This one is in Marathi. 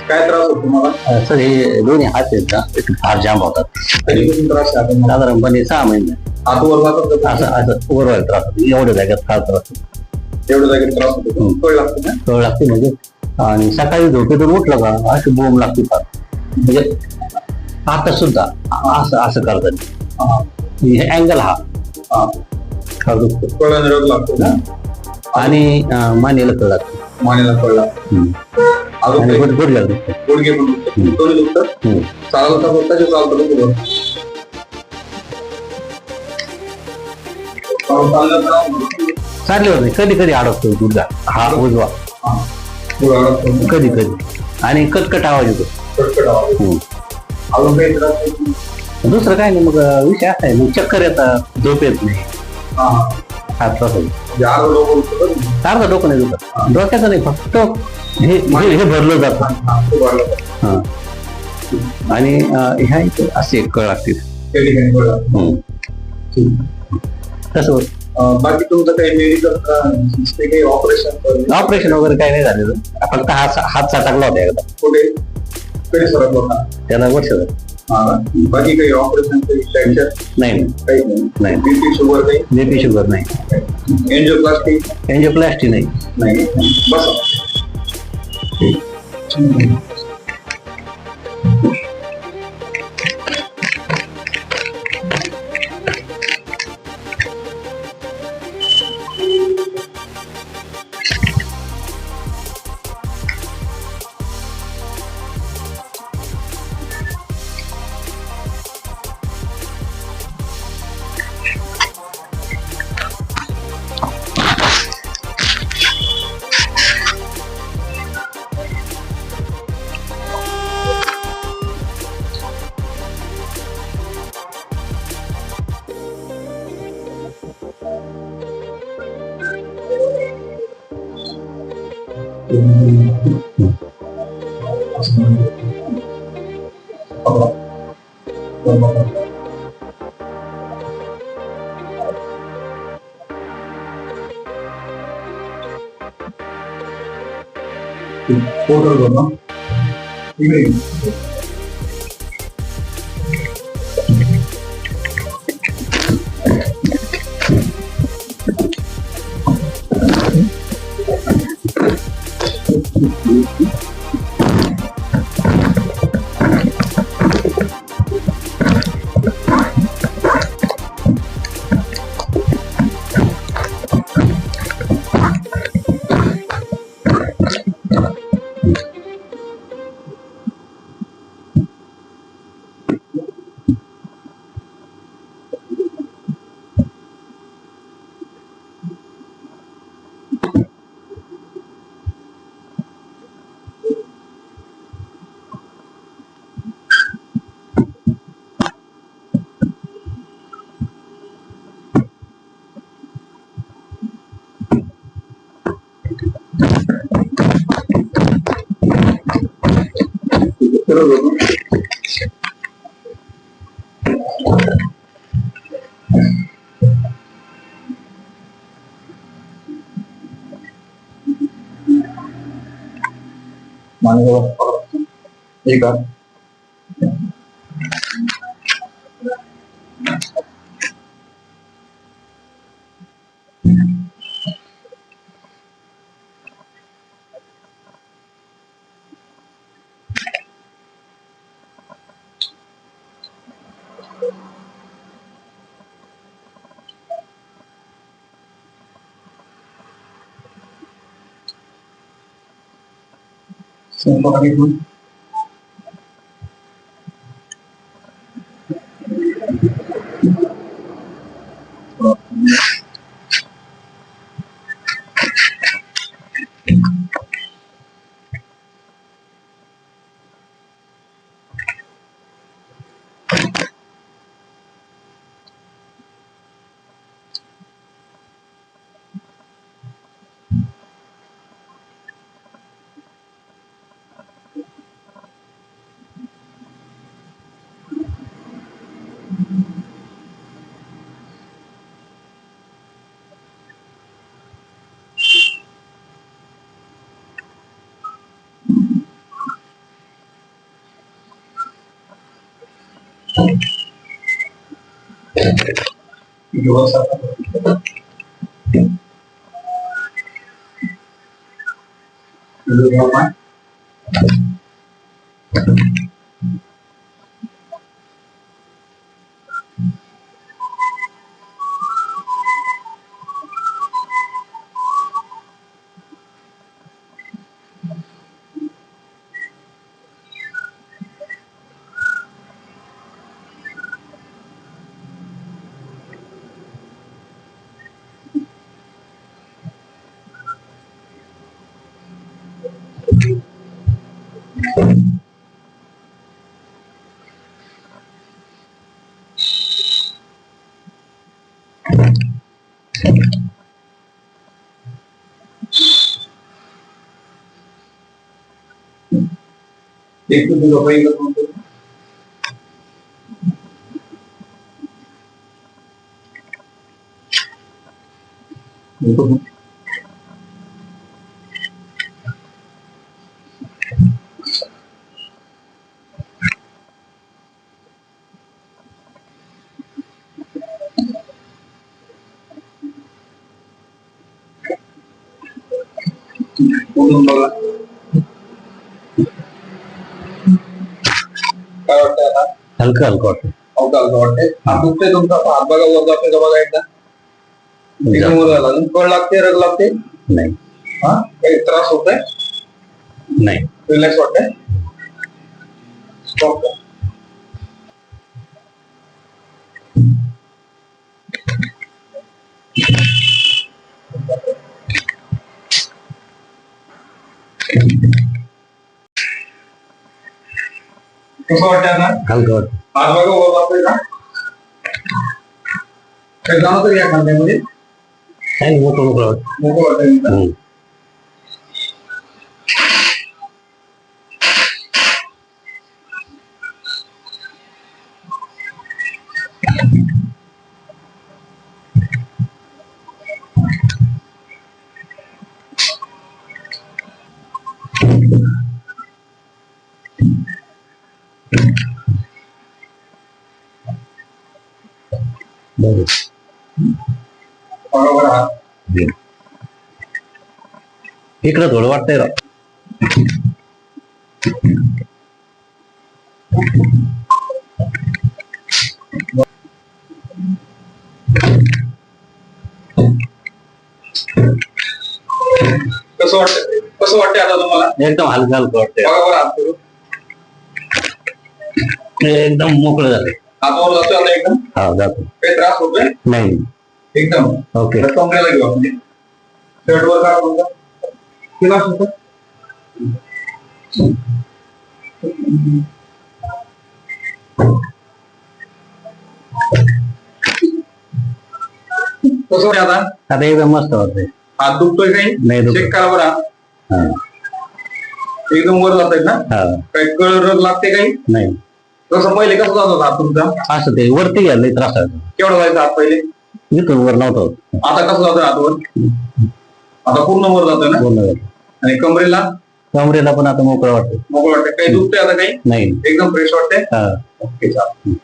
काय त्रास होतो तुम्हाला? सर हे दोन्ही हात आहेत ना फार जाम होतात. कधीपासून त्रास आहे आता? साधारणपणे 6 महिने हात वर जातात का? असं असं वर त्रास होतो. एवढ्या जागेत फार त्रास होतो. एवढ्या जागेत त्रास होतो? कळ लागतो ना? कळ लागते म्हणजे. आणि सकाळी झोपेतून उठलं का अशी बोंब लागते फार. म्हणजे आता सुद्धा असं असं करतात. हे अँगल हा दुखतो. कळा निरोध लागतो ना? आणि मानेला कळ लागतो. मानेला कळ लागतो. आणि गुडघ्याला दुखतो. गुडघे पण दुखतात. दोन्ही दुखतात. चालता बोलता जे चालतं बरोबर. चालल्यावर नाही कधी कधी अडकतो गुडघा हा उजवा. कधी कधी आणि कटकट आवाज येतो. दुसरं काय नाही. मग विषय असा आहे मग चक्कर येतात, झोप येत नाही. हा त्रास होतो. अर्धा डोकं नाही दुखत. डोक्याचं नाही फक्त हे भरलं जातं. हा आणि ह्या इथे असे कळ लागतील. कसं होत बाकी तुमचं काही मेडिकल ऑपरेशन वगैरे काही नाही झालेलं. फक्त हात साठकला होता एकदा. कुठे कधी सरकला होता? त्याला वर्ष झालं. बाकी काही ऑपरेशन नाही काही नाही. बीपी शुगर काही? बीपी शुगर नाही. एंजिओप्लास्टी? एंजिओप्लास्टी नाही. नाही. बस फोटो एक एक तो झोपाई का म्हणतो बोलून बघा काय वाटतंय आता हलकं हलकं वाटतं. अवकाळ वाटतंय हात दुखतोय तुमचा हात बघा वर जातोय का बघा एकदा एकदम वर झाला कळ लागते रग लागते नाही. हा काही त्रास होतोय नाही. रिलॅक्स वाटतंय स्टॉप कसं वाटतंय आता हलकं वाटतं. हात बघा वर जातोय का काही जाणं तरी या खांद्यामध्ये काही नाही, मोकळं मोकळं वाटतं. मोकळं वाटतंय का? हम्म. बरं. बरोबर हात इकडं थोडं वाटतंय राव. कसं वाटतंय आता तुम्हाला एकदम हलकं हलकं वाटतंय. बघा बरं हात करून एकदम मोकळं झालंय. हातावर जातोय आता एकदम हा जातो. काही त्रास होतोय नाही. एकदम ओके. कमरेला घेऊ आपण शर्ट वर काढा तुमचा किती त्रास होतो कसं वाटतंय आता आता एकदम मस्त वाटतंय. हात दुखतोय काही नाही दुखत. चेक करा बरं हात. हा. एकदम वर जात ना हा. काही कळ रग लागते काही नाही. तसं पहिले कसं जात होता हात तुमचा असं ते वरती घ्यायला त्रास आहे. केवढा जायचा हात पहिले इथून वर नव्हतं. आता कसं जातोय हातवर आता पूर्ण वर जातोय ना पूर्ण झालं. आणि कमरेला कमरेला पण आता मोकळं वाटतं. मोकळं वाटतंय काही दुखतंय आता काही नाही. एकदम फ्रेश वाटतंय हा. ओके चालेल